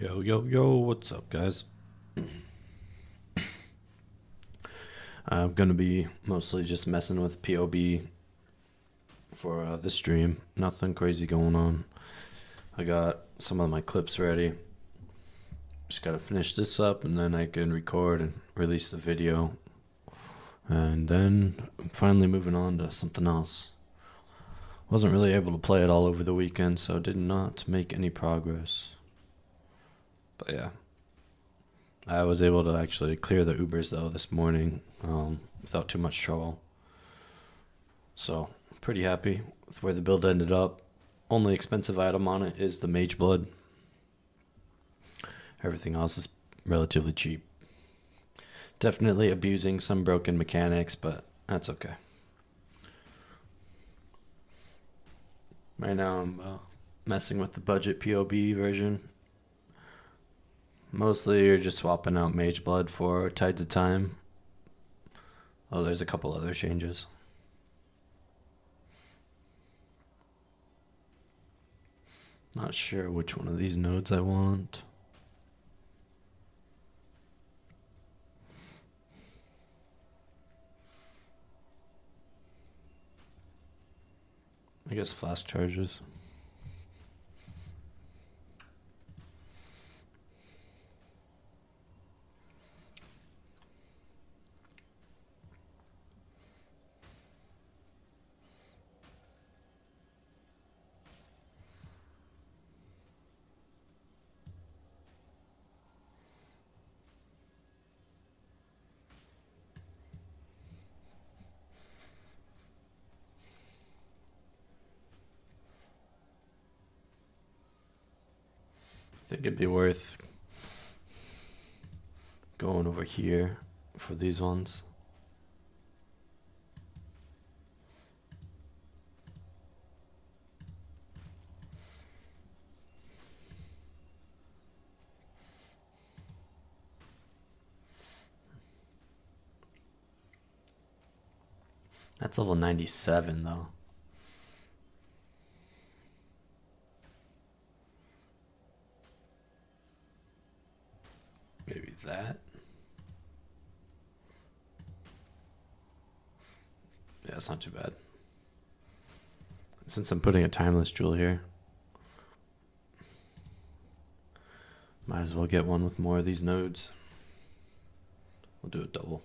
Yo, yo, yo, what's up, guys? I'm gonna be mostly just messing with POB for this stream. Nothing crazy going on. I got some of my clips ready. Just gotta finish this up and then I can record and release the video. And then I'm finally moving on to something else. Wasn't really able to play it all over the weekend, so did not make any progress. But yeah. I was able to actually clear the Ubers though this morning without too much trouble. So, pretty happy with where the build ended up. Only expensive item on it is the Mage Blood. Everything else is relatively cheap. Definitely abusing some broken mechanics, but that's okay. Right now I'm messing with the budget POB version. Mostly you're just swapping out Mage Blood for Tides of Time. Oh, there's a couple other changes. Not sure which one of these nodes I want. I guess flask charges. I think it'd be worth going over here for these ones. That's level 97 though. Maybe that. Yeah, it's not too bad. Since I'm putting a timeless jewel here, might as well get one with more of these nodes. We'll do a double.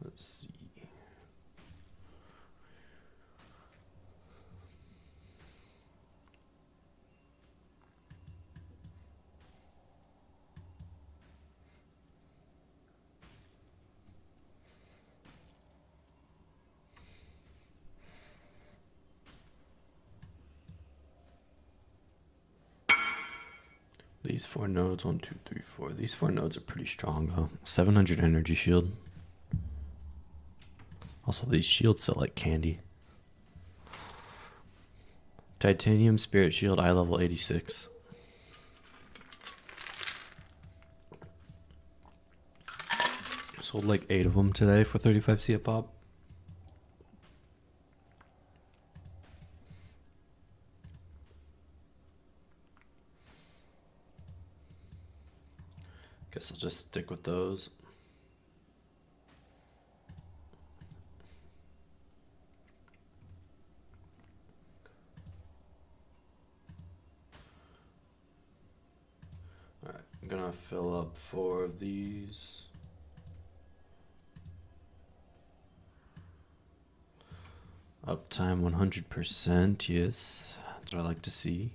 Let's see. These four nodes, 1, 2, 3, 4. These four nodes are pretty strong though. 700 energy shield. Also, these shields sell like candy. Titanium Spirit Shield, eye level 86. Sold like 8 of them today for 35C a pop. Guess I'll just stick with those. Alright, I'm gonna fill up 4 of these. Uptime 100%, yes. That's what I like to see.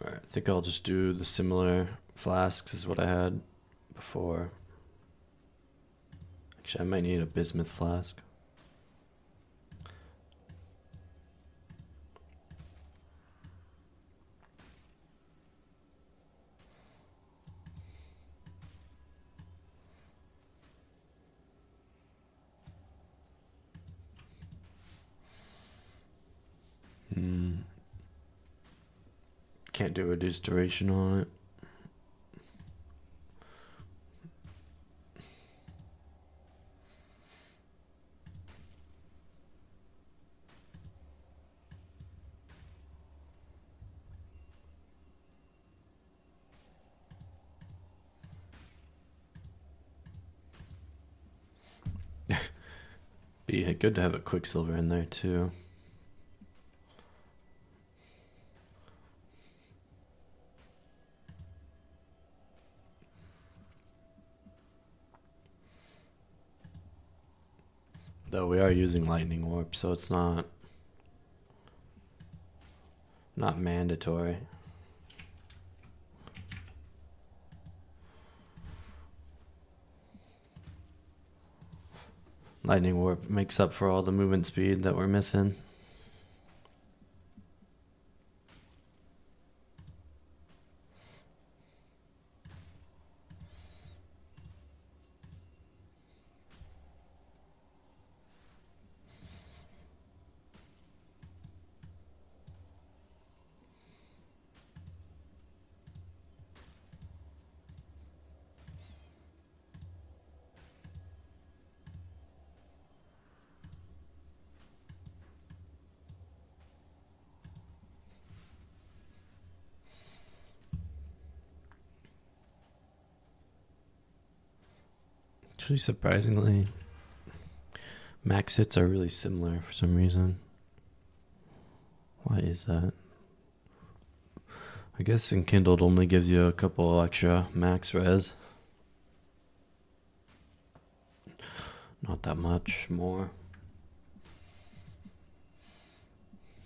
Alright, I think I'll just do the similar flasks as what I had before. Actually, I might need a bismuth flask. can't do reduced duration on it. Be good to have a Quicksilver in there too. Though we are using Lightning Warp, so it's not mandatory. Lightning Warp makes up for all the movement speed that we're missing. Actually, surprisingly, max hits are really similar for some reason. Why is that? I guess Enkindled only gives you a couple extra max res. Not that much more.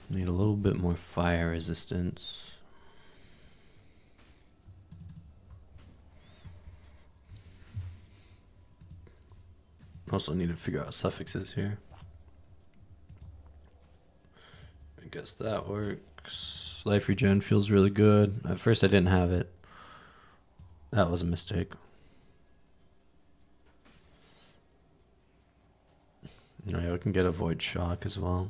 Need a little bit more fire resistance. Also need to figure out suffixes here. I guess that works. Life regen feels really good. At first I didn't have it. That was a mistake. Yeah, we can get a Void Shock as well.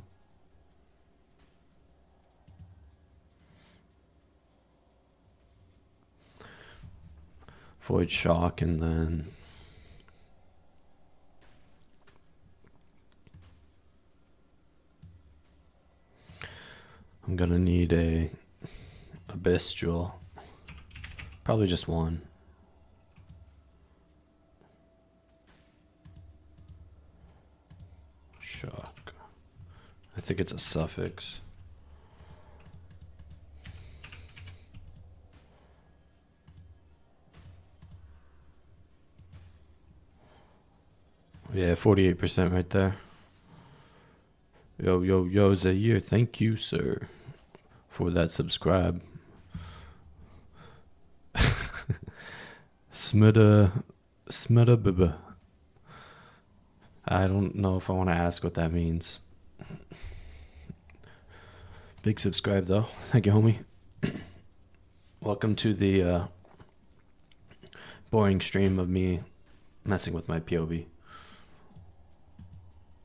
Void Shock, and then I'm gonna need a Abyss Jewel. Probably just one. Shock. I think it's a suffix. Yeah, 48% right there. Yo, Zaire, thank you, sir, for that subscribe. Smida Biba. I don't know if I want to ask what that means. Big subscribe though. Thank you, homie. Welcome to the boring stream of me messing with my POV.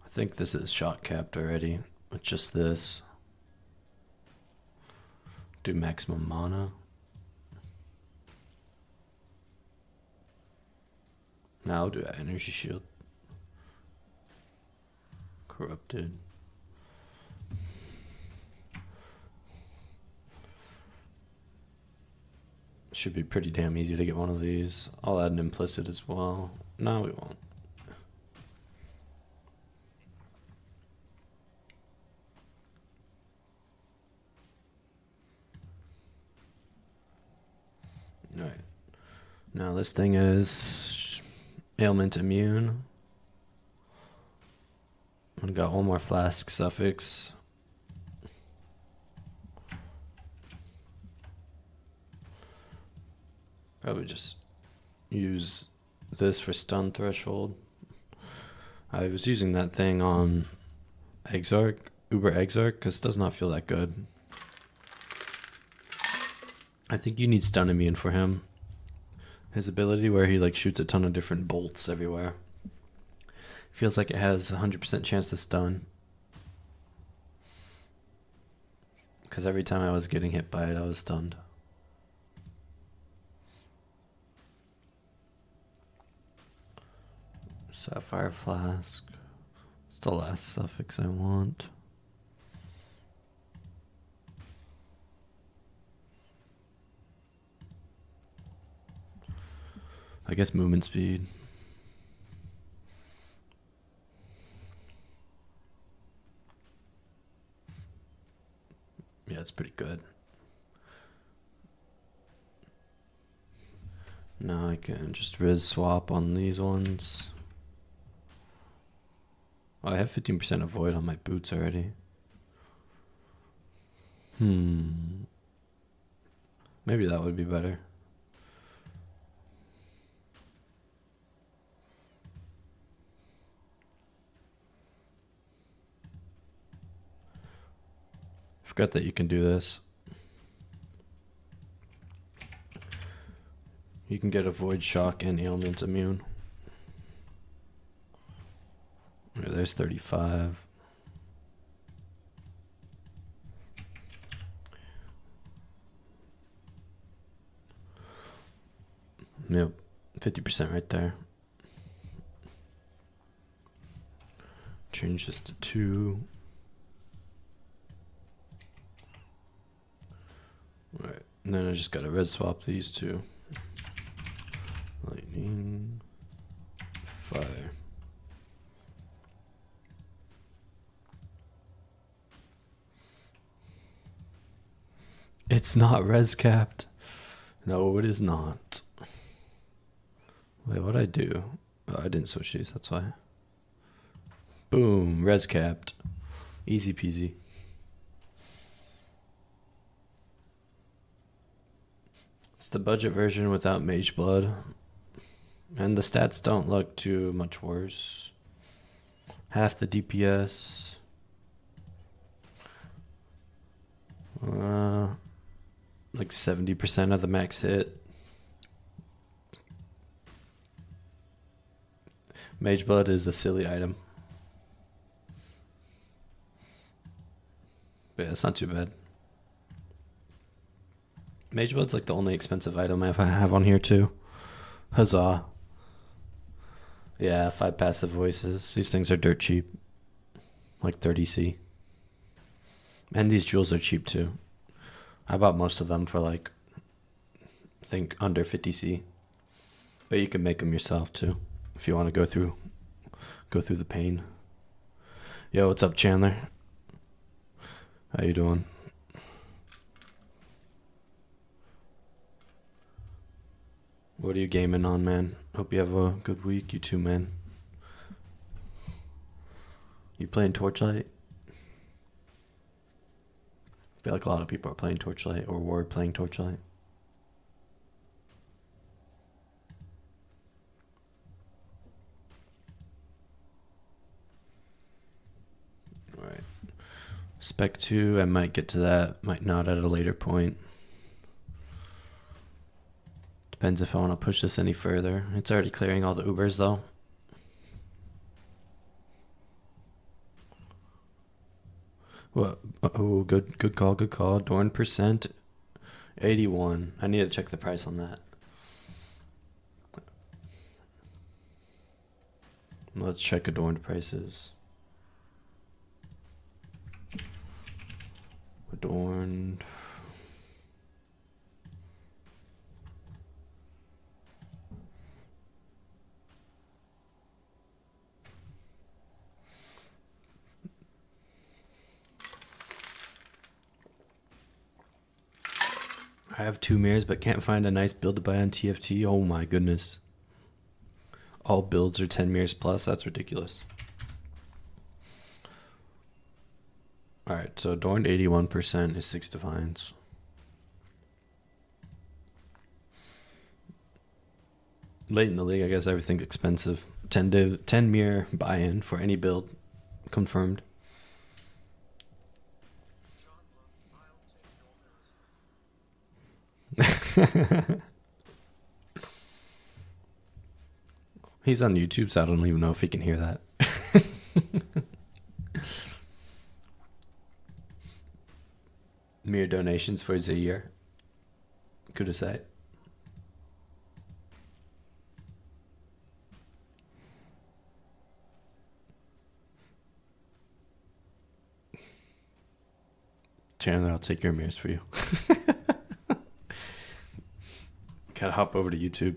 I think this is shot capped already with just this. Do maximum mana. Now I'll do that energy shield. Corrupted. Should be pretty damn easy to get one of these. I'll add an implicit as well. No, we won't. Alright. Now this thing is ailment immune. I got one more flask suffix. Probably just use this for stun threshold. I was using that thing on Uber Exarch, because it does not feel that good. I think you need stun immune for him. His ability where he like shoots a ton of different bolts everywhere. Feels like it has 100% chance to stun. Because every time I was getting hit by it, I was stunned. Sapphire Flask. It's the last suffix I want. I guess movement speed. Yeah, it's pretty good. Now I can just Riz swap on these ones. Oh, I have 15% avoid on my boots already. Maybe that would be better. Forgot that you can do this. You can get avoid, shock, and ailment immune. There's 35. Yep, 50% right there. Change this to 2. Alright, and then I just gotta red swap these two. Lightning, fire. It's not res capped. No, it is not. Wait, what'd I do? Oh, I didn't switch these, that's why. Boom, res capped. Easy peasy. It's the budget version without Mage Blood. And the stats don't look too much worse. Half the DPS. Like 70% of the max hit. Mage Blood is a silly item. But yeah, it's not too bad. Mage Blood's like the only expensive item I have on here too. Huzzah. Yeah, 5 passive voices. These things are dirt cheap. Like 30C. And these jewels are cheap too. I bought most of them for like, I think under 50C. But you can make them yourself too, if you want to go through the pain. Yo, what's up, Chandler? How you doing? What are you gaming on, man? Hope you have a good week. You too, man. You playing Torchlight? I feel like a lot of people are playing Torchlight, or were playing Torchlight. Alright. Spec 2, I might get to that, might not at a later point. Depends if I want to push this any further. It's already clearing all the Ubers though. What? Oh, good call. Dorn percent, 81. I need to check the price on that. Let's check adorned prices. Adorned. I have 2 mirrors but can't find a nice build to buy on TFT. Oh my goodness. All builds are 10 mirrors plus. That's ridiculous. Alright, so adorned 81% is 6 divines. Late in the league, I guess everything's expensive. 10 mirror buy-in for any build. Confirmed. He's on YouTube, so I don't even know if he can hear that. Mere donations for Zaire. Could have said. Chandler, I'll take your mirrors for you. Gotta hop over to YouTube.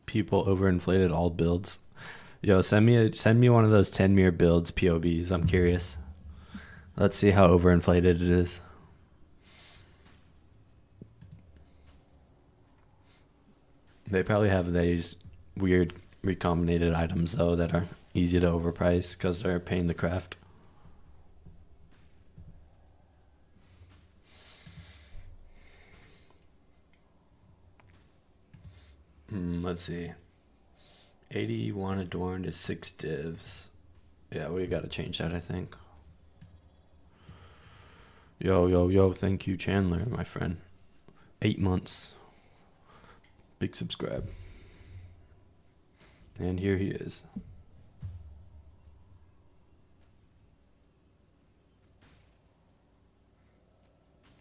People overinflated all builds. Yo, send me one of those 10 mirror builds POBs. I'm curious. Let's see how overinflated it is. They probably have these weird recombinated items though that are easy to overprice because they're paying the craft. Let's see. 81 adorned is 6 divs. Yeah, we gotta change that, I think. Yo, thank you, Chandler, my friend. 8 months. Big subscribe. And here he is.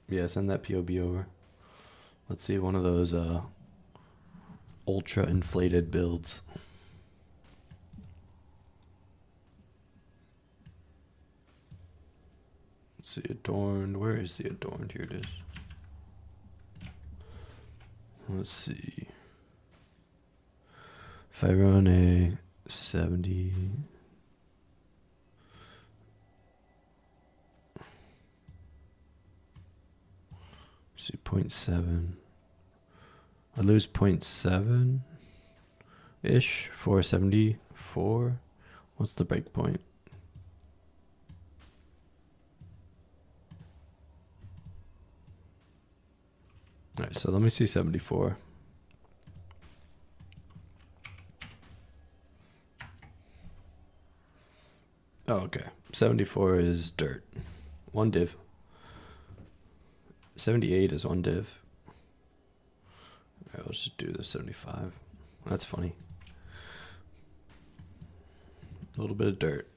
Yeah, send that POB over. Let's see one of those ultra inflated builds. Let's see, adorned. Where is the adorned? Here it is. Let's see. If I run a 70. Let's see, 0.7. I lose 0.7 ish for 74. What's the break point? All right, so let me see 74. Oh, okay. 74 is dirt. 1 div. 78 is 1 div. All right, let's just do the 75. That's funny. A little bit of dirt.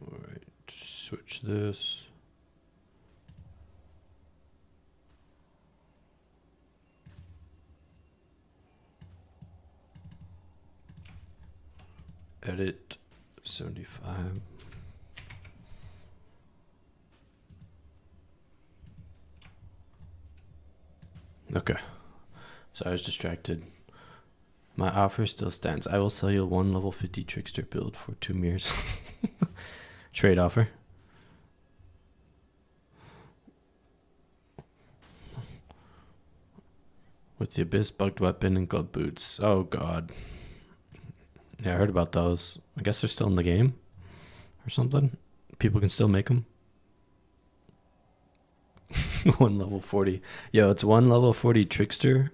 All right, switch this. Edit 75. Okay. So I was distracted. My offer still stands. I will sell you 1 level 50 trickster build for 2 mirrors. Trade offer. With the abyss, bugged weapon, and glove boots. Oh god. Yeah, I heard about those. I guess they're still in the game or something. People can still make them. 1 level 40. Yo, it's 1 level 40 trickster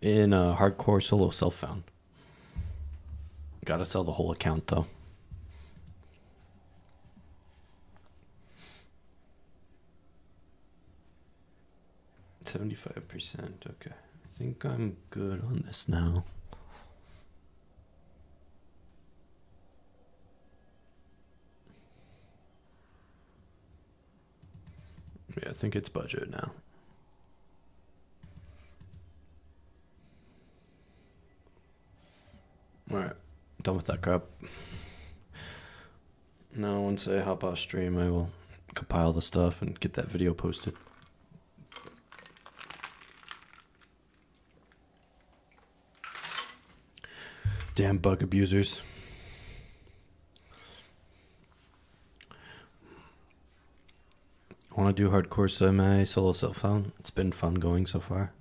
in a hardcore solo self-found. Gotta sell the whole account though. %. Okay. I think I'm good on this now. Yeah, I think it's budget now. Alright, done with that crap. Now, once I hop off stream, I will compile the stuff and get that video posted. Damn bug abusers. I want to do hardcore semi solo self-found. It's been fun going so far.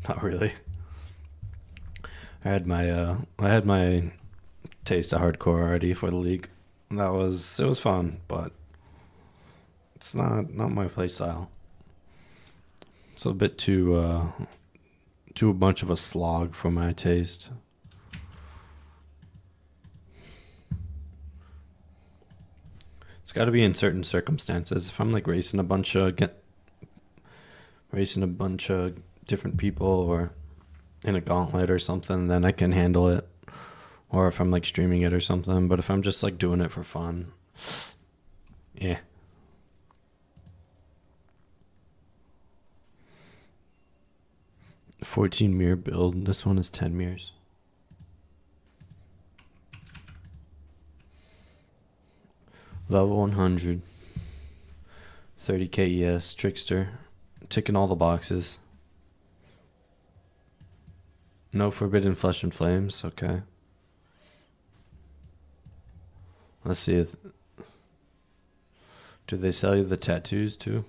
Not really. I had my taste of hardcore already for the league. It was fun, but it's not my play style. It's a bit too much of a slog for my taste. It's got to be in certain circumstances. If I'm like racing a bunch of racing a bunch of different people or in a gauntlet or something, then I can handle it. Or if I'm like streaming it or something. But if I'm just like doing it for fun, yeah. $14 mirror build. This one is 10 mirrors. Level 100. 30k ES. Trickster. Ticking all the boxes. No forbidden flesh and flames. Okay. Let's see if... Do they sell you the tattoos too?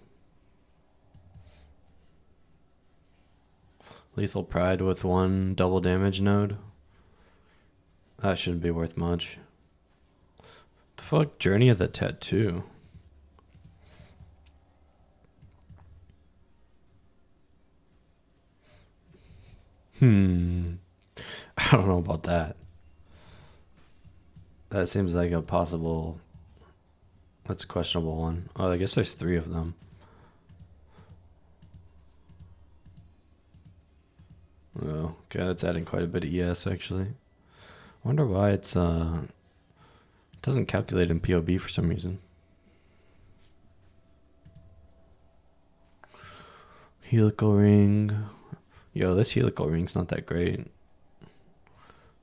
Lethal Pride with 1 double damage node. That shouldn't be worth much. The fuck? Journey of the Tattoo. I don't know about that. That seems like a possible... That's a questionable one. Oh, I guess there's 3 of them. Oh, okay, that's adding quite a bit of ES actually. I wonder why it doesn't calculate in POB for some reason. Helical ring. Yo, this helical ring's not that great.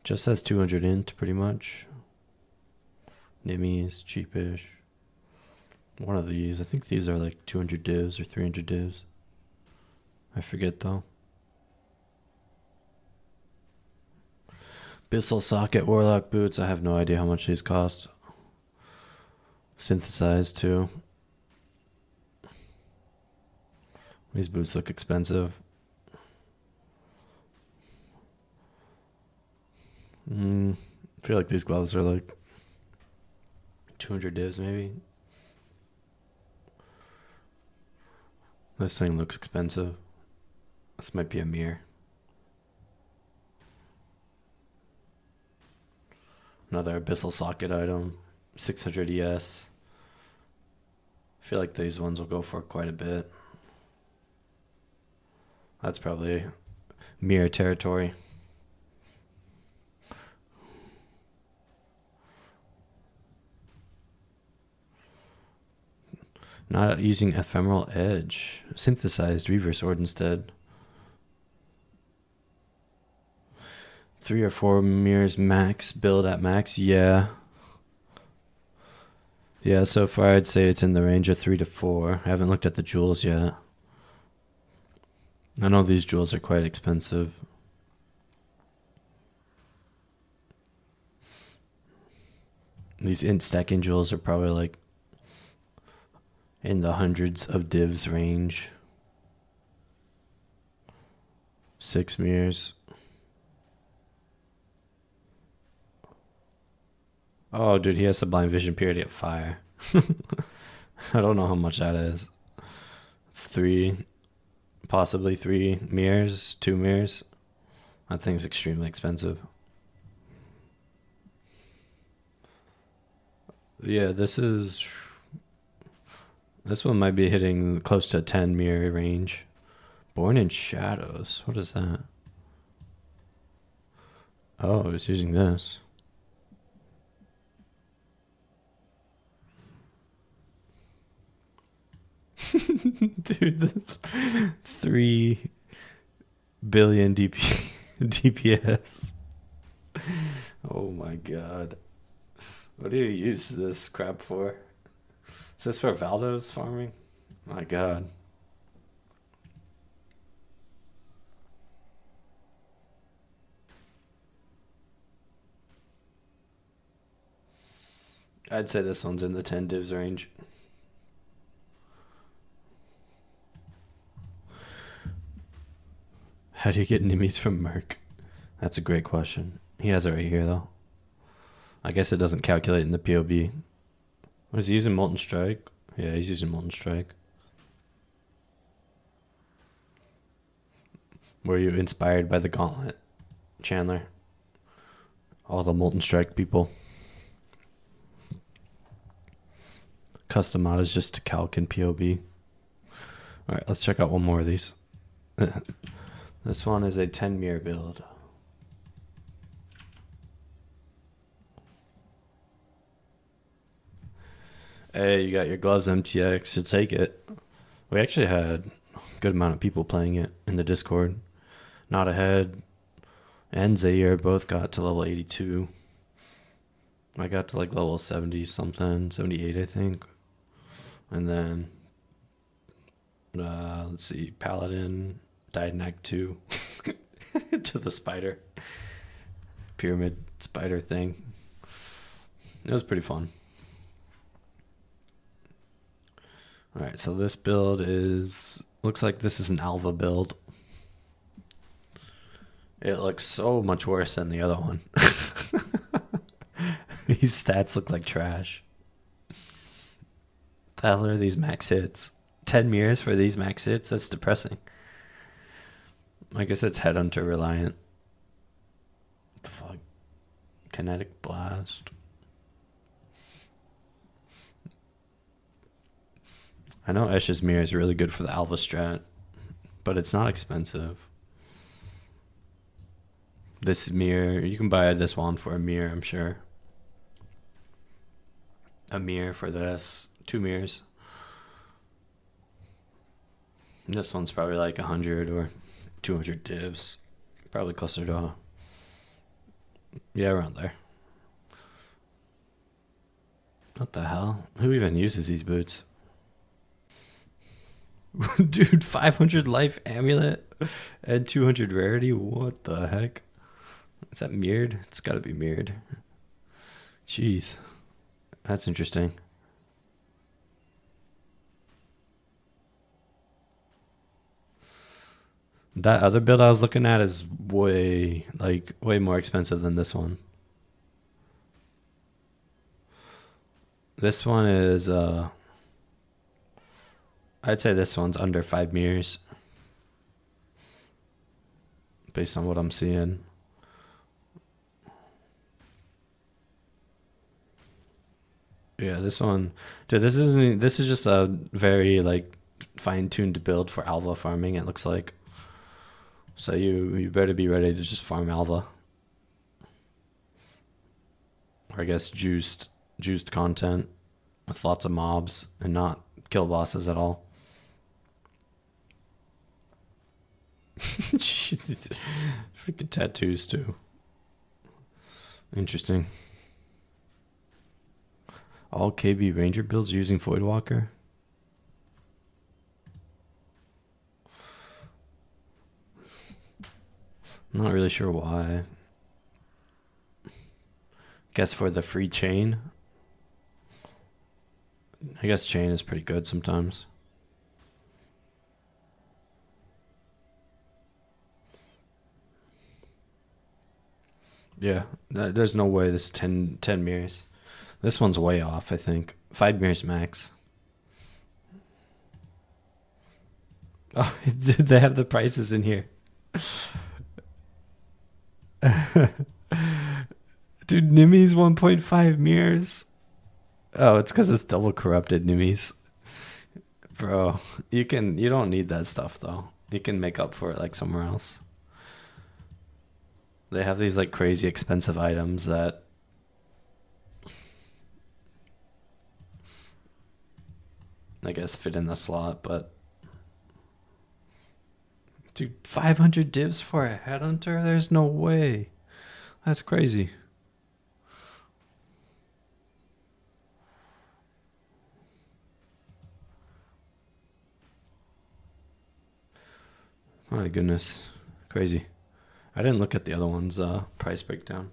Just has 200 int pretty much. Nimmies, cheapish. One of these. I think these are like 200 divs or 300 divs. I forget though. Abyssal Socket Warlock boots. I have no idea how much these cost. Synthesized too. These boots look expensive. I feel like these gloves are like 200 divs maybe. This thing looks expensive. This might be a mirror. Another Abyssal Socket item. 600 ES. I feel like these ones will go for quite a bit. That's probably mirror territory. Not using Ephemeral Edge. Synthesized Reaver Sword instead. 3 or 4 mirrors max. Build at max. Yeah. Yeah, so far I'd say it's in the range of 3 to 4. I haven't looked at the jewels yet. I know these jewels are quite expensive. These int stacking jewels are probably like in the hundreds of divs range. 6 mirrors. Oh, dude, he has Sublime Vision Purity at fire. I don't know how much that is. It's 3, possibly 3 mirrors, 2 mirrors. That thing's extremely expensive. Yeah, this one might be hitting close to 10 mirror range. Born in Shadows. What is that? Oh, I was using this. Dude, this 3 billion DPS. Oh my god. What do you use this crap for? Is this for Valdos farming? My god. I'd say this one's in the 10 divs range. How do you get Nimmies from Merc? That's a great question. He has it right here, though. I guess it doesn't calculate in the POB. Was he using Molten Strike? Yeah, he's using Molten Strike. Were you inspired by the Gauntlet, Chandler? All the Molten Strike people. Custom mod is just to calc in POB. All right, let's check out one more of these. This one is a 10 mirror build. Hey, you got your gloves MTX, you take it. We actually had a good amount of people playing it in the Discord. Not Ahead and Zaire both got to level 82. I got to like level 70 something, 78 I think. And then, let's see, Paladin died in Act 2 to the spider. Pyramid spider thing. It was pretty fun. Alright, so this build looks like this is an Alva build. It looks so much worse than the other one. These stats look like trash. The hell are these max hits? 10 mirrors for these max hits? That's depressing. I guess it's Headhunter reliant. What the fuck? Kinetic Blast. I know Esh's mirror is really good for the Alva strat, but it's not expensive. This mirror, you can buy this one for a mirror, I'm sure. A mirror for this. 2 mirrors. And this one's probably like 100 or 200 divs. Probably closer to, yeah, around there. What the hell? Who even uses these boots? Dude, 500 life amulet and 200 rarity? What the heck? Is that mirrored? It's gotta be mirrored. Jeez. That's interesting. That other build I was looking at is way more expensive than this one. This one is I'd say this one's under 5 mirrors based on what I'm seeing. Yeah, this one, dude, this is just a very like fine-tuned build for Alva farming, it looks like. So you better be ready to just farm Alva. Or I guess juiced content with lots of mobs and not kill bosses at all. Freaking tattoos too. Interesting. All KB Ranger builds using Voidwalker. I'm not really sure why. Guess for the free chain. I guess chain is pretty good sometimes. Yeah, there's no way this is 10 mirrors. This one's way off, I think. 5 mirrors max. Oh, they have the prices in here. Dude, Nimi's 1.5 mirrors. Oh, it's because it's double corrupted Nimis. Bro, you don't need that stuff though. You can make up for it like somewhere else. They have these like crazy expensive items that I guess fit in the slot, but dude, 500 divs for a headhunter? There's no way. That's crazy. My goodness. Crazy. I didn't look at the other one's price breakdown.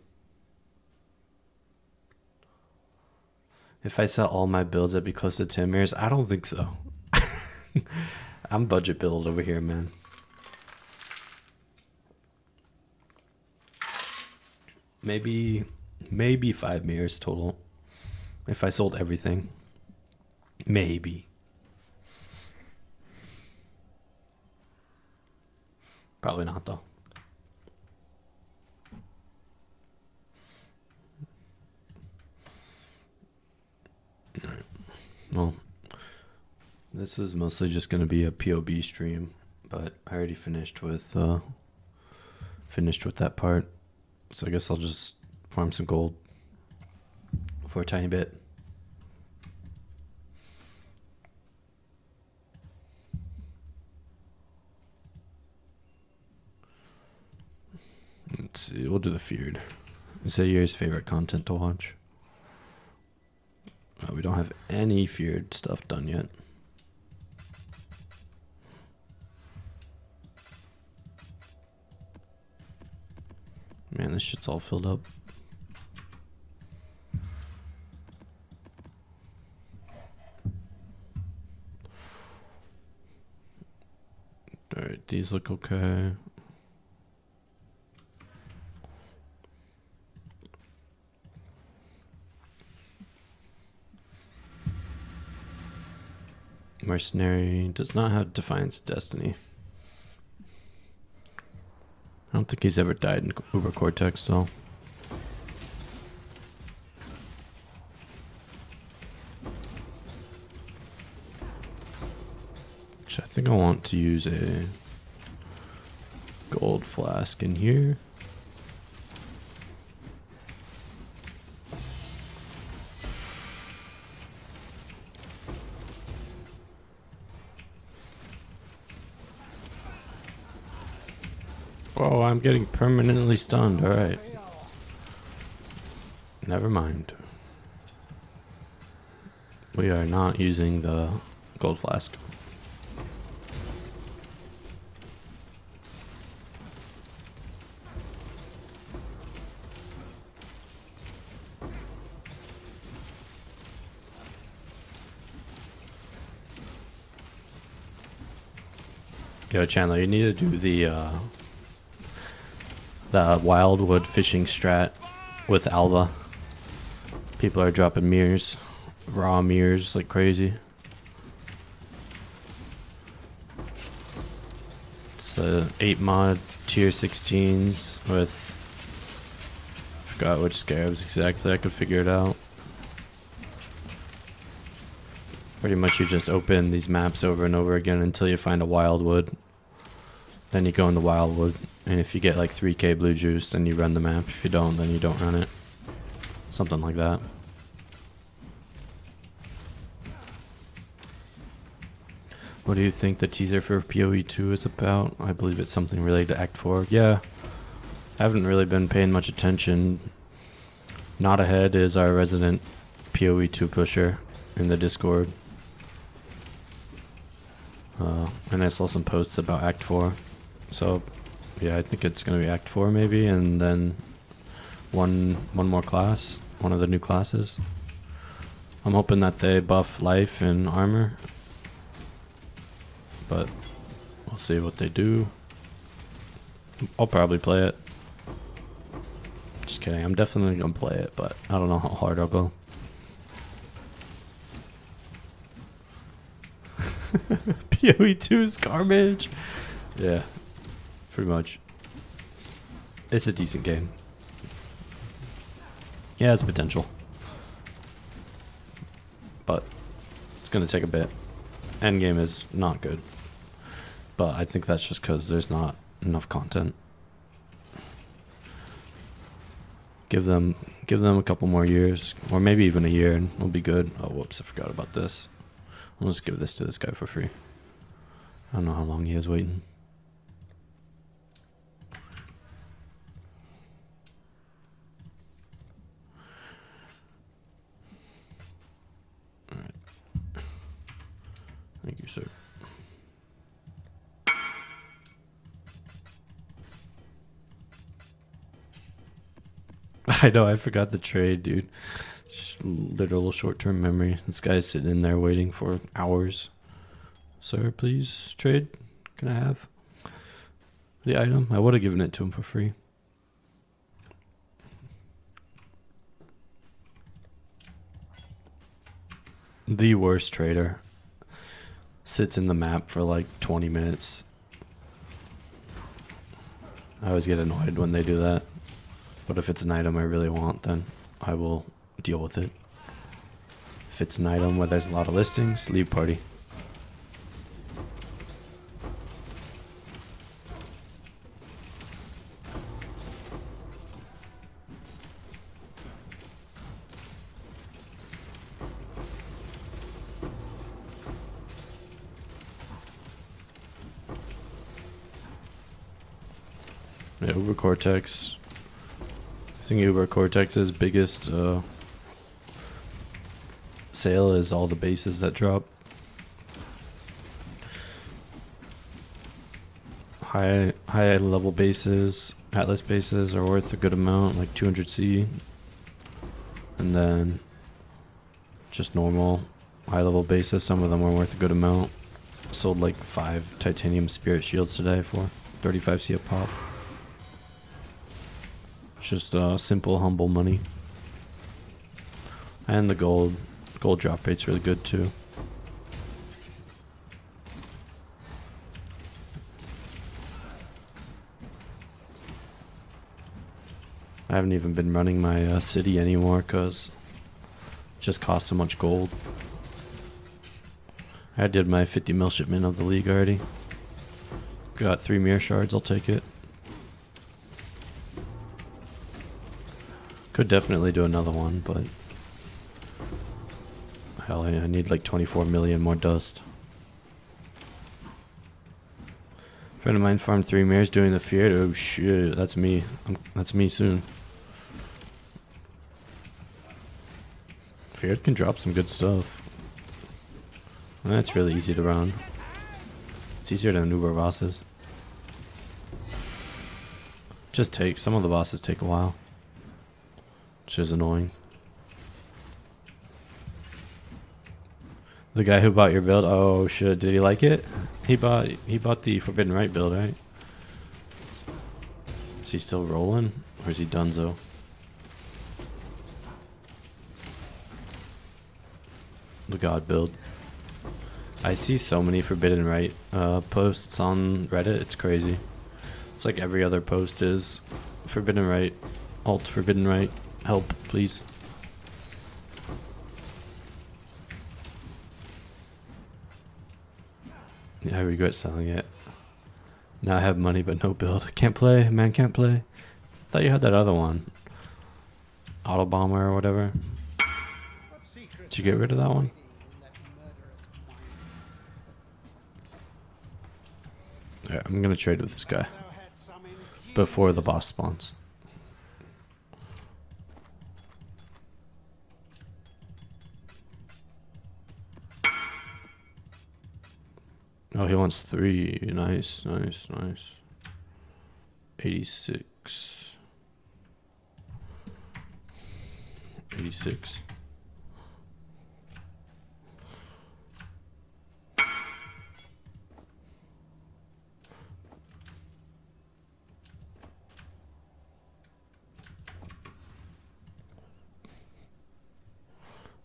If I sell all my builds, I'd be close to 10 mirrors. I don't think so. I'm budget build over here, man. Maybe 5 mirrors total. If I sold everything. Maybe. Probably not though. Well, This was mostly just going to be a POB stream, but I already finished with that part. So I guess I'll just farm some gold for a tiny bit. Let's see, we'll do the feared. Say your favorite content to watch. We don't have any feared stuff done yet. Man, this shit's all filled up. Alright, these look okay. Mercenary does not have Defiance Destiny. I don't think he's ever died in Uber Cortex though. Which I think I want to use a gold flask in here. Oh, I'm getting permanently stunned. Alright. Never mind. We are not using the gold flask. Yo, Chandler, you need to do the wildwood fishing strat with Alva. People are dropping mirrors, raw mirrors like crazy. It's a 8 mod tier 16s with, forgot which scarabs exactly, I could figure it out. Pretty much you just open these maps over and over again until you find a wildwood. Then you go in the wildwood, and if you get like 3k blue juice, then you run the map. If you don't, then you don't run it. Something like that. What do you think the teaser for PoE 2 is about? I believe it's something related to Act 4. Yeah, I haven't really been paying much attention. Not Ahead is our resident PoE 2 pusher in the Discord. And I saw some posts about Act 4. So, yeah, I think it's going to be Act 4 maybe, and then one more class, one of the new classes. I'm hoping that they buff life and armor, but we'll see what they do. I'll probably play it. Just kidding, I'm definitely going to play it, but I don't know how hard I'll go. PoE 2 is garbage. Yeah, pretty much. It's a decent game. Yeah, it's potential. But it's going to take a bit. Endgame is not good. But I think that's just because there's not enough content. Give them a couple more years, or maybe even a year, and we'll be good. Oh, whoops, I forgot about this. I'll just give this to this guy for free. I don't know how long he is waiting. Alright. Thank you, sir. I know, I forgot the trade, dude. Just literal short-term memory. This guy's sitting in there waiting for hours. Sir, please trade. Can I have the item? I would have given it to him for free. The worst trader. Sits in the map for like 20 minutes. I always get annoyed when they do that. But if it's an item I really want, then I will deal with it. If it's an item where there's a lot of listings, leave party. Yeah, Uber Cortex. I think Uber Cortex's biggest sale is all the bases that drop. High level bases, Atlas bases are worth a good amount, like 200C. And then just normal high level bases, some of them are worth a good amount. Sold like 5 titanium spirit shields today for 35C a pop. It's just simple, humble money. And the gold drop rate's really good too. I haven't even been running my city anymore because it just costs so much gold. I did my 50 mil shipment of the league already. Got 3 mirror shards, I'll take it. Could definitely do another one, but hell, I need like 24 million more dust. Friend of mine farmed 3 mirrors doing the feared. Oh shit, that's me. That's me soon. Feared can drop some good stuff. And that's really easy to run. It's easier than Uber bosses. Just takes, some of the bosses take a while. Which is annoying. The guy who bought your build, oh shit, did he like it? He bought the Forbidden Right build, right? Is he still rolling? Or is he donezo? The God build. I see so many Forbidden Right posts on Reddit, it's crazy. It's like every other post is Forbidden Right, alt Forbidden Right, help please. Yeah, I regret selling it. Now I have money but no build. Can't play, man, can't play. Thought you had that other one. Auto Bomber or whatever. Did you get rid of that one? Yeah, I'm gonna trade with this guy before the boss spawns. Oh, he wants 3. Nice, nice, nice. 86. 86.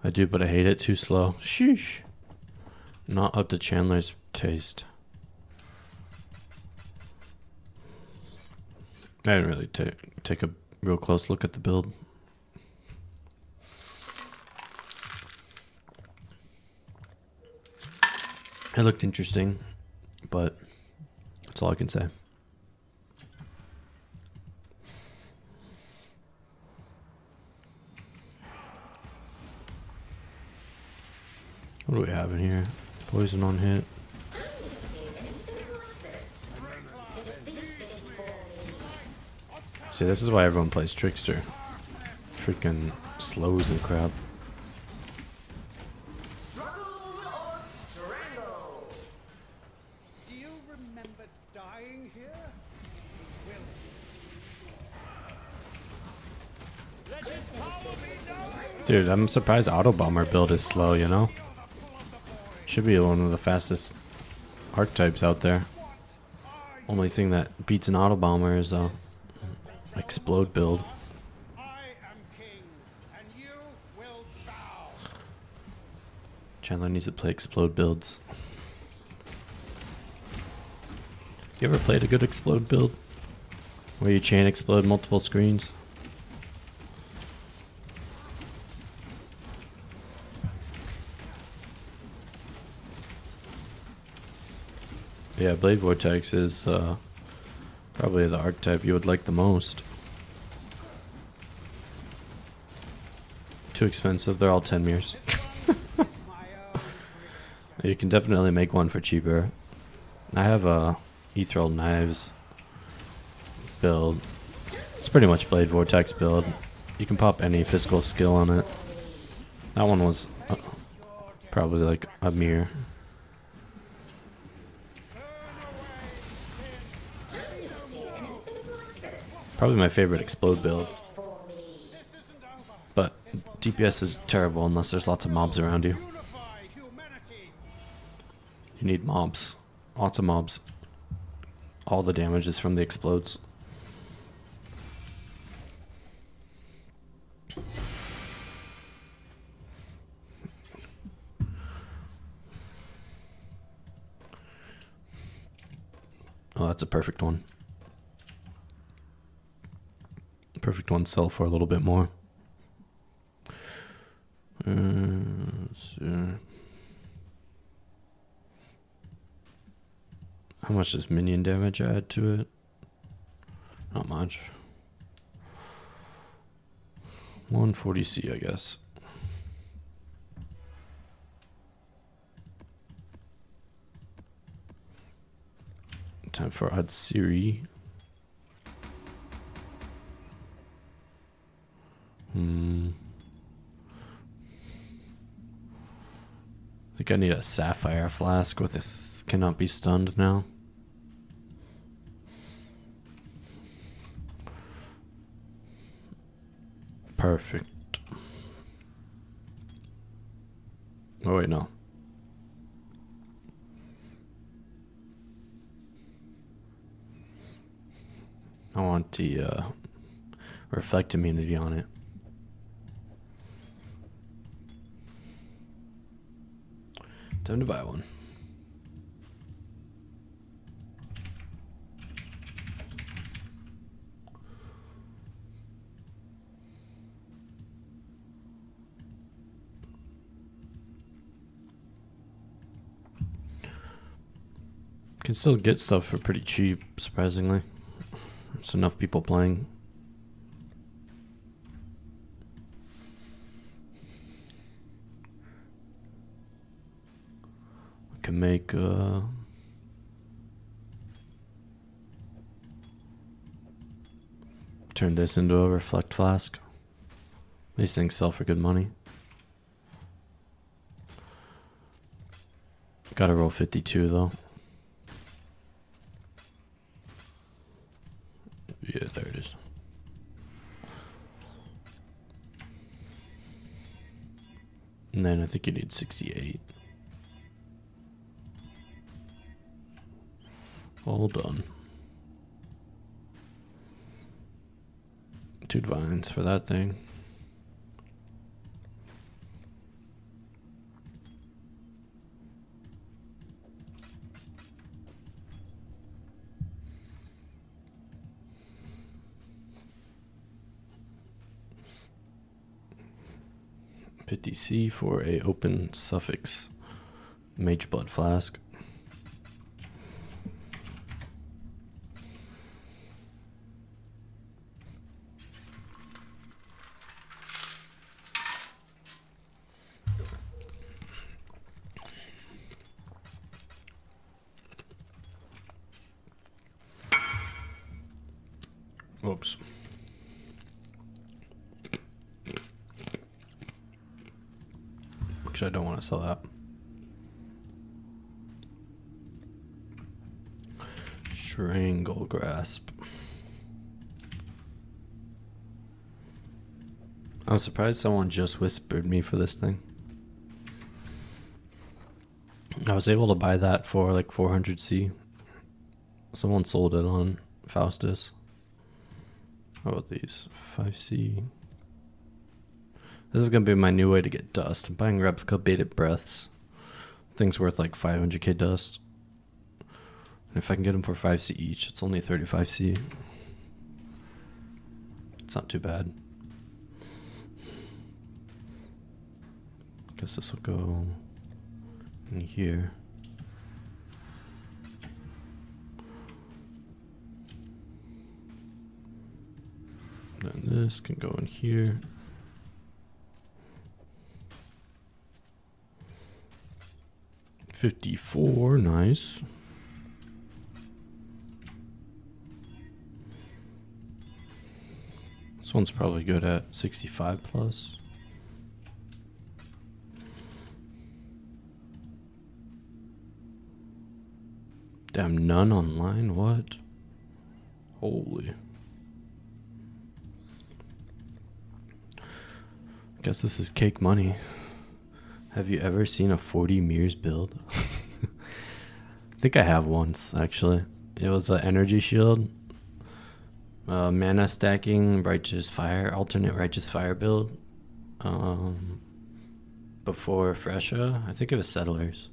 I do, but I hate it too slow. Sheesh. Not up to Chandler's taste. I didn't really take a real close look at the build. It looked interesting, but that's all I can say. What do we have in here? Poison on hit. See, this is why everyone plays Trickster. Freaking slows and crap. Do you remember dying here? Dude, I'm surprised Auto Bomber build is slow, you know? Should be one of the fastest archetypes out there. Only thing that beats an Auto Bomber is Explode build. I am king, and you will bow. Chandler needs to play Explode builds. You ever played a good Explode build? Where you chain explode multiple screens? Yeah, Blade Vortex is probably the archetype you would like the most. Too expensive, they're all 10 mirrors. You can definitely make one for cheaper. I have Ethereal Knives build. It's pretty much Blade Vortex build. You can pop any physical skill on it. That one was probably like a mirror. Probably my favorite explode build. But DPS is terrible unless there's lots of mobs around you. You need mobs. Lots of mobs. All the damage is from the explodes. Oh, that's a perfect one. Perfect one sell for a little bit more. Let's see. How much does minion damage add to it? Not much. 140C, I guess. Time for Adsiri. I think I need a sapphire flask with a cannot be stunned now. Perfect. Oh wait, no. I want the reflect immunity on it. Time to buy one. Can still get stuff for pretty cheap, surprisingly. There's enough people playing. Can make turn this into a reflect flask. These things sell for good money. Gotta roll 52 though. Yeah, there it is. And then I think you need 68. All done. 2 divines for that thing. $50C for a open suffix mage blood flask. Oops. Actually, I don't want to sell that. Strangle grasp. I'm surprised someone just whispered me for this thing. I was able to buy that for like 400C. Someone sold it on Faustus. How about these? 5C. This is going to be my new way to get dust. I'm buying replica baited breaths. Thing's worth like 500k dust. And if I can get them for 5C each, it's only 35C. It's not too bad. Guess this will go in here. Then this can go in here. $54, nice. This one's probably good at 65 plus. Damn, none online? What? Holy. Guess this is cake money. Have you ever seen a 40 mirrors build? I think I have once, actually. It was an energy shield. Mana stacking, righteous fire, alternate righteous fire build. Before Fresha, I think it was Settlers.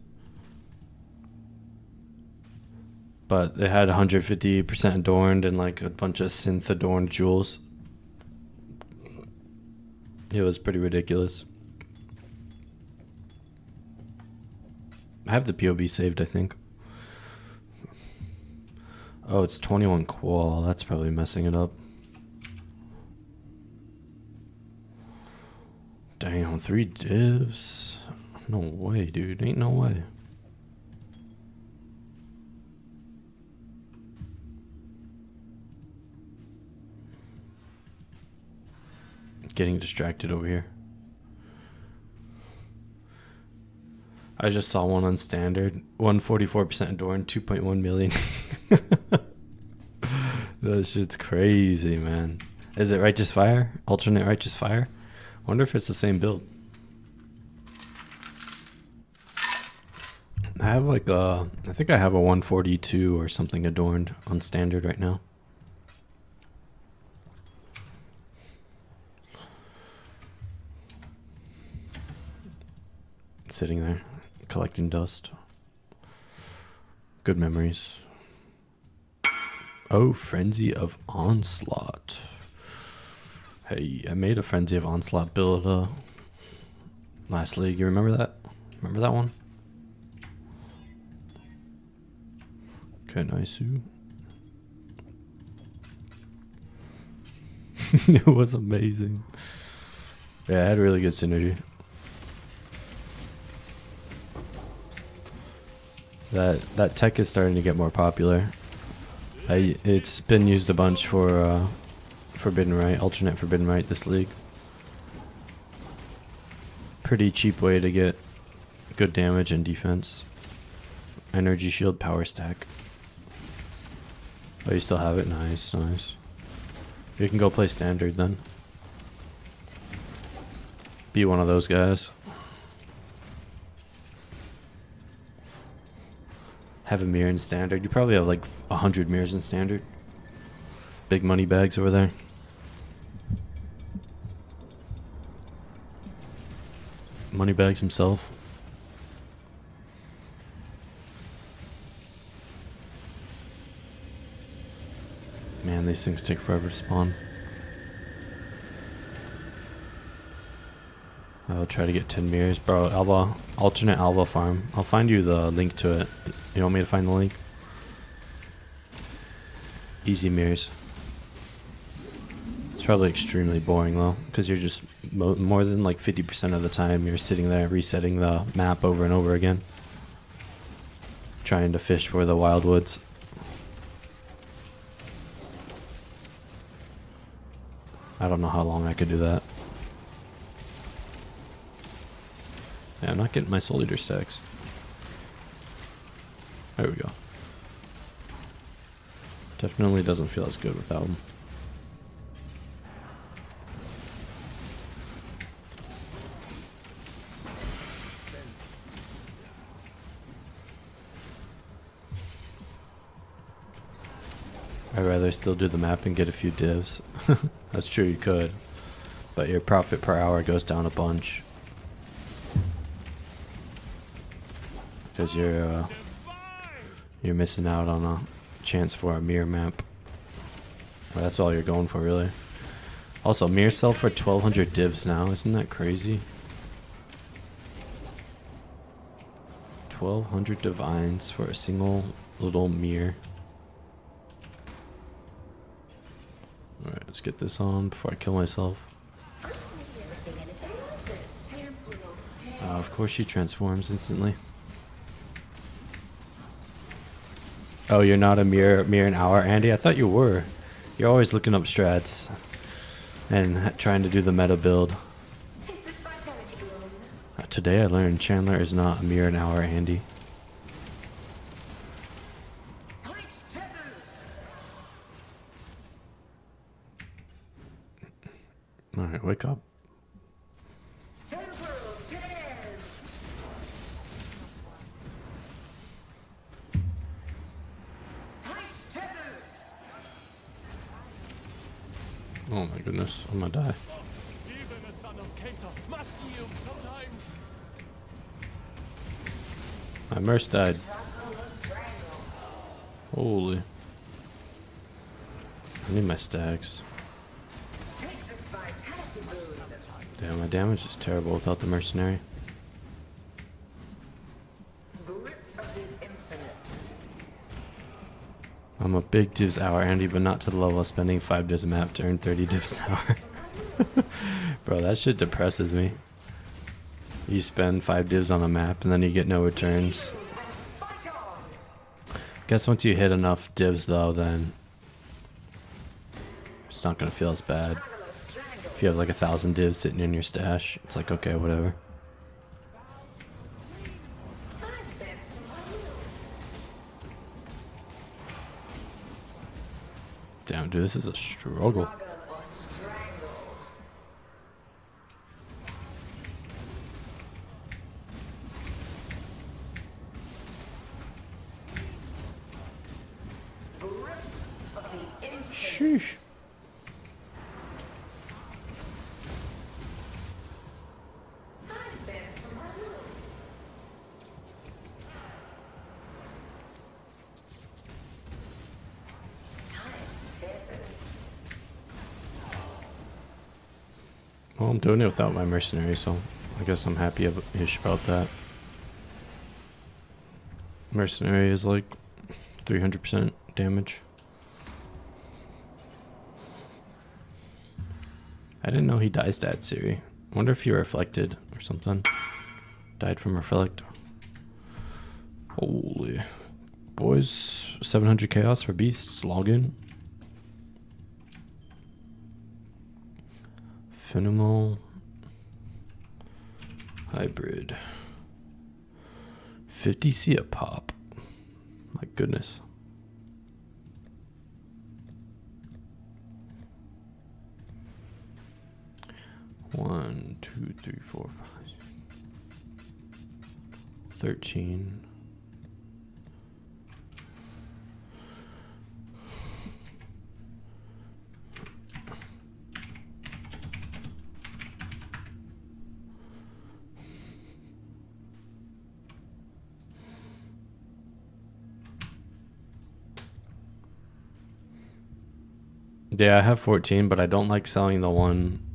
But it had 150% adorned and like a bunch of synth adorned jewels. It was pretty ridiculous. I have the POB saved, I think. Oh, it's 21 qual. That's probably messing it up. Damn, 3 divs. No way, dude. Ain't no way. Getting distracted over here. I just saw one on standard. 144% adorned, 2.1 million. That shit's crazy, man. Is it Righteous Fire? Alternate Righteous Fire? Wonder if it's the same build. I have like I think I have a 142 or something adorned on standard right now. Sitting there, collecting dust. Good memories. Oh, Frenzy of Onslaught. Hey, I made a Frenzy of Onslaught build last league. You remember that? Remember that one? Okay, nice. It was amazing. Yeah, it had really good synergy. That tech is starting to get more popular. It's been used a bunch for Forbidden Right, alternate Forbidden Right this league. Pretty cheap way to get good damage and defense. Energy shield power stack. Oh, you still have it? Nice, nice. You can go play standard then. Be one of those guys. Have a mirror in standard. You probably have like 100 mirrors in standard. Big money bags over there. Money bags himself. Man, these things take forever to spawn. I'll try to get 10 mirrors. Bro, Alba, alternate Alba farm. I'll find you the link to it. You want me to find the link? Easy mirrors. It's probably extremely boring though, because you're just more than like 50% of the time you're sitting there resetting the map over and over again. Trying to fish for the wildwoods. I don't know how long I could do that. Yeah, I'm not getting my soul eater stacks. There we go. Definitely doesn't feel as good without them. I'd rather still do the map and get a few divs. That's true, you could. But your profit per hour goes down a bunch. Because you're missing out on a chance for a mirror map. Well, that's all you're going for, really. Also, mirror sell for 1,200 divs now. Isn't that crazy? 1,200 divines for a single little mirror. Alright, let's get this on before I kill myself. Of course she transforms instantly. Oh, you're not a mirror an hour, Andy? I thought you were. You're always looking up strats. and trying to do the meta build. Today I learned Chandler is not a mere an hour Andy. Alright, wake up. Oh my goodness, I'm gonna die. Even a son of Cater must yield sometimes. My Merce died. Holy. I need my stacks. Damn, my damage is terrible without the mercenary. I'm a big divs hour Andy, but not to the level of spending 5 divs a map to earn 30 divs an hour. Bro, that shit depresses me. You spend 5 divs on a map and then you get no returns. Guess once you hit enough divs though, then it's not gonna feel as bad. If you have like 1,000 divs sitting in your stash, it's like, okay, whatever. Damn, dude, this is a struggle. Sheesh. Well, I'm doing it without my mercenary, so I guess I'm happy-ish about that. Mercenary is like 300% damage. I didn't know he dies stat Siri. Wonder if he reflected or something. Died from reflect. Holy. Boys, 700 chaos for beasts. Log in. Phenomenal. Hybrid. 50C a pop. My goodness. One, two, three, four, 13. Yeah, I have 14, but I don't like selling the one.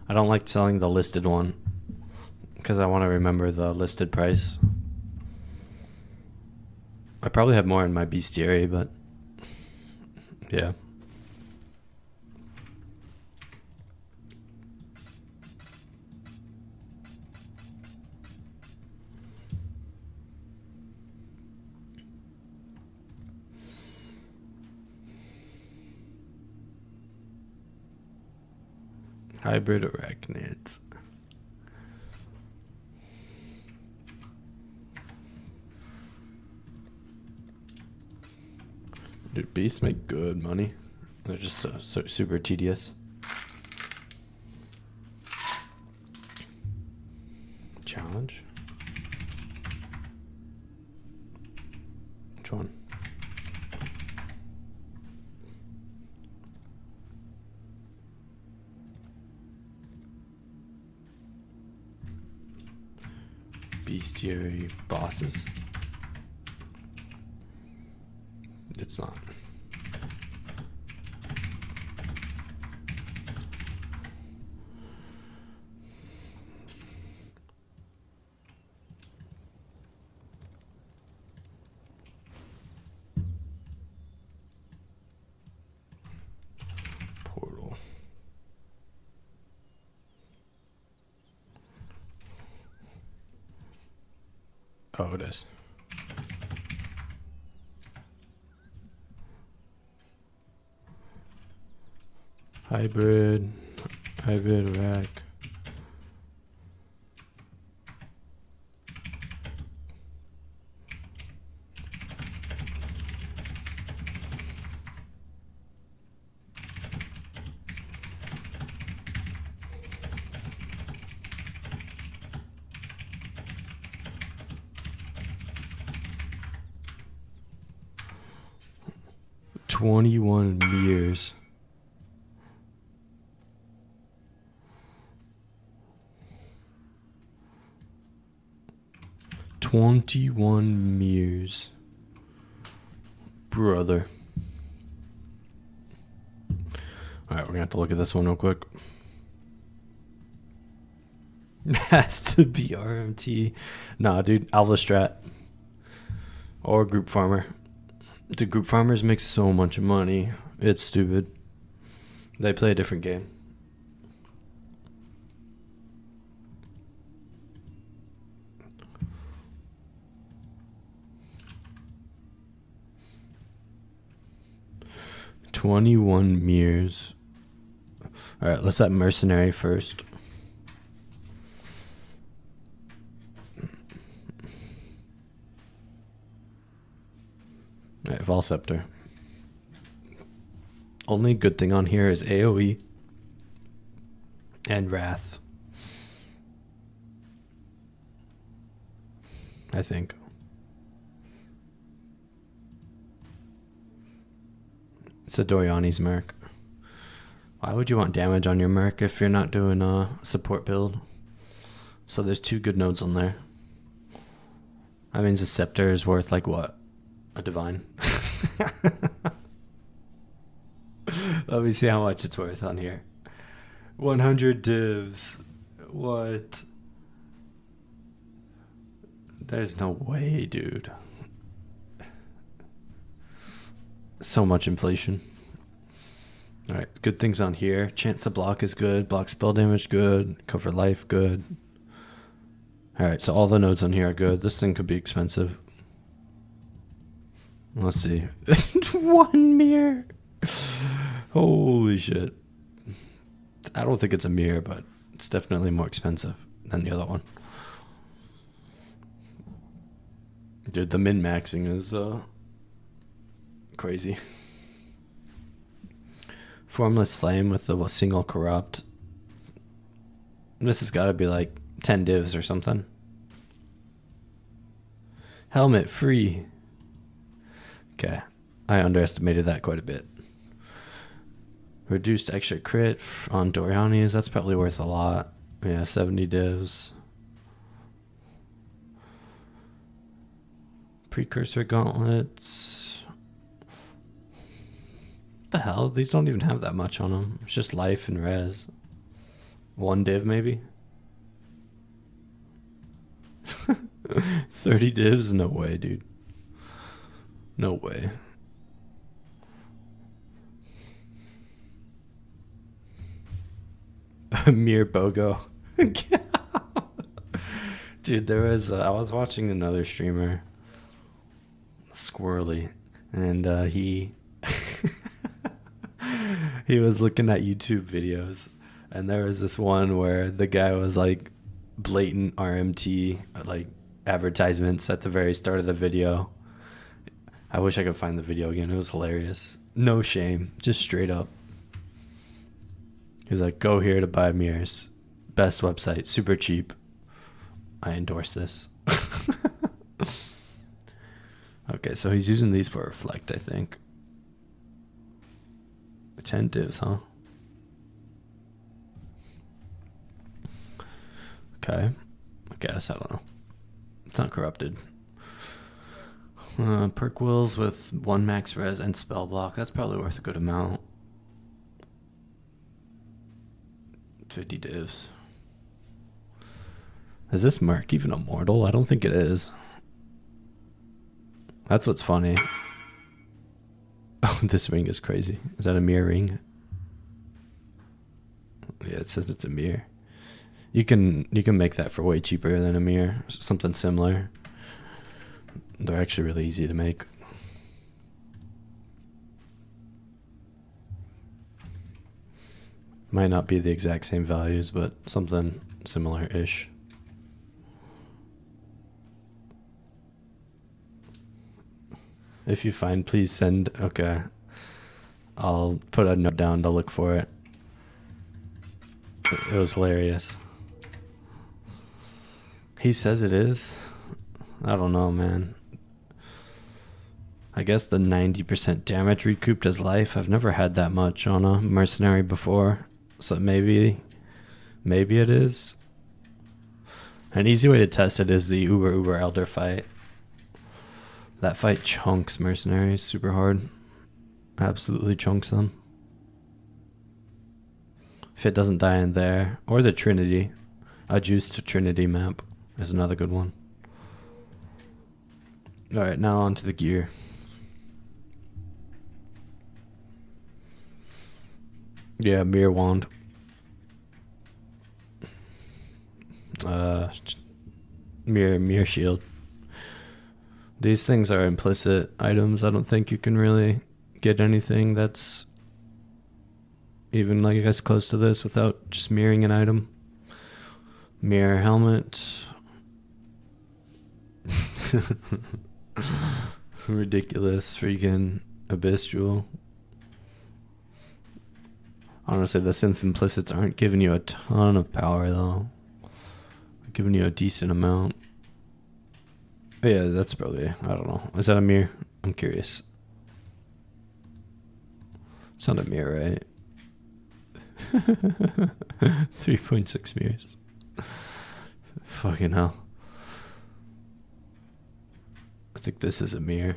I don't like selling the listed one because I want to remember the listed price. I probably have more in my bestiary, but yeah. Hybrid arachnids. Dude, beasts make good money. They're just so super tedious. Challenge? Which one? Bestiary bosses. It's not. Portal. Oh, it is. Hybrid Hybrid rack. $21 mirrors. $21 mirrors. Brother. Alright, we're gonna have to look at this one real quick. Has to be RMT. Nah, dude, Alvastrat. Or Group Farmer. The Group Farmers make so much money. It's stupid. They play a different game. $21 mirrors. Alright, let's set Mercenary first. Alright, Volsceptor. Only good thing on here is AoE and Wrath. I think. It's a Doriani's Merc. Why would you want damage on your Merc if you're not doing a support build? So there's 2 good nodes on there. That means the Scepter is worth like what? A Divine. Let me see how much it's worth on here. 100 divs. What? There's no way, dude. So much inflation. Alright, good things on here. Chance to block is good. Block spell damage good. Cover life good. Alright, so all the nodes on here are good. This thing could be expensive. Let's see. 1 mirror. Holy shit. I don't think it's a mirror, but it's definitely more expensive than the other one. Dude, the min-maxing is crazy. Formless Flame with the single corrupt. This has got to be like 10 divs or something. Helmet free. Okay, I underestimated that quite a bit. Reduced extra crit on Doriani's. That's probably worth a lot. Yeah, 70 divs. Precursor gauntlets. What the hell? These don't even have that much on them. It's just life and res. 1 div maybe? 30 divs? No way, dude. No way. Mere Bogo. Dude, there was I was watching another streamer, Squirrely, and he he was looking at YouTube videos, and there was this one where the guy was like blatant RMT like advertisements at the very start of the video. I wish I could find the video again. It was hilarious. No shame, just straight up. He's like, go here to buy mirrors. Best website, super cheap. I endorse this. Okay, so he's using these for reflect, I think. 10 divs, huh? Okay. I guess, I don't know. It's not corrupted. Perk wills with 1 max res and spell block. That's probably worth a good amount. 50 divs. Is this Merc even immortal? I don't think it is. That's what's funny. Oh, this ring is crazy. Is that a mirror ring? Yeah, it says it's a mirror. You can make that for way cheaper than a mirror. Something similar. They're actually really easy to make. Might not be the exact same values, but something similar-ish. If you find, please send. Okay. I'll put a note down to look for it. It was hilarious. He says it is. I don't know, man. I guess the 90% damage recouped as life. I've never had that much on a mercenary before. So maybe it is. An easy way to test it is the Uber Elder fight. That fight chunks mercenaries super hard. Absolutely chunks them. If it doesn't die in there. Or the Trinity. A juiced Trinity map is another good one. Alright, now on to the gear. Yeah, mirror wand. Mirror shield. These things are implicit items. I don't think you can really get anything that's even, like, I guess, close to this without just mirroring an item. Mirror helmet. Ridiculous freaking abyss jewel. Honestly, the synth implicits aren't giving you a ton of power, though. They're giving you a decent amount. But yeah, that's probably, I don't know. Is that a mirror? I'm curious. It's not a mirror, right? 3.6 mirrors. Fucking hell. I think this is a mirror.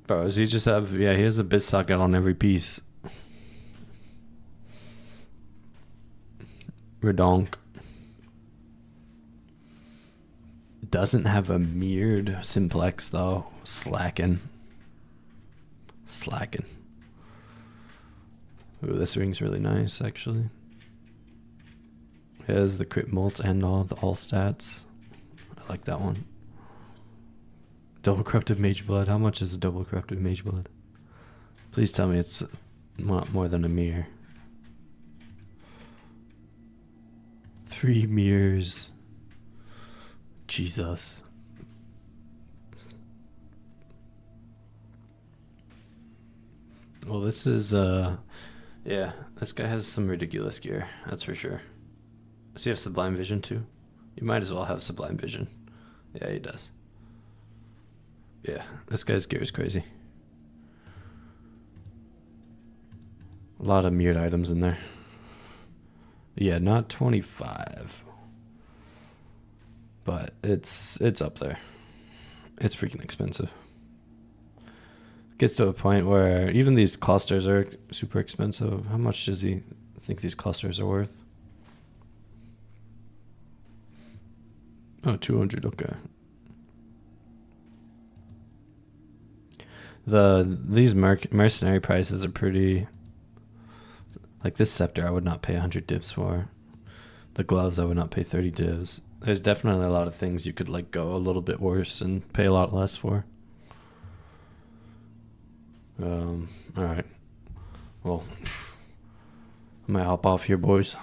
Bro, does he just have... Yeah, he has a bit socket on every piece. Redonk. Doesn't have a mirrored simplex, though. Slacking. Ooh, this ring's really nice, actually. It has the crit mult and all stats. I like that one. Double corrupted mage blood. How much is a double corrupted mage blood? Please tell me it's not more than a mirror. 3 mirrors. Jesus. Well, this is yeah, this guy has some ridiculous gear, that's for sure. Does he have Sublime Vision too? You might as well have Sublime Vision. Yeah, he does. Yeah, this guy's gear is crazy. A lot of mirrored items in there. Yeah, not 25. But it's up there. It's freaking expensive. It gets to a point where even these clusters are super expensive. How much does he think these clusters are worth? Oh, 200, okay. These mercenary prices are pretty... Like this scepter I would not pay 100 divs for. The gloves I would not pay 30 divs. There's definitely a lot of things you could like go a little bit worse and pay a lot less for. Alright. Well, I might hop off here, boys.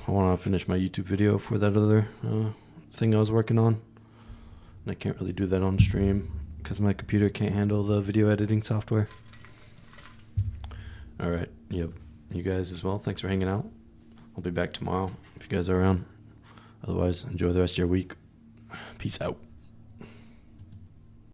I want to finish my YouTube video for that other thing I was working on. And I can't really do that on stream because my computer can't handle the video editing software. Alright, yep. You guys as well, thanks for hanging out. I'll be back tomorrow if you guys are around. Otherwise, enjoy the rest of your week. Peace out.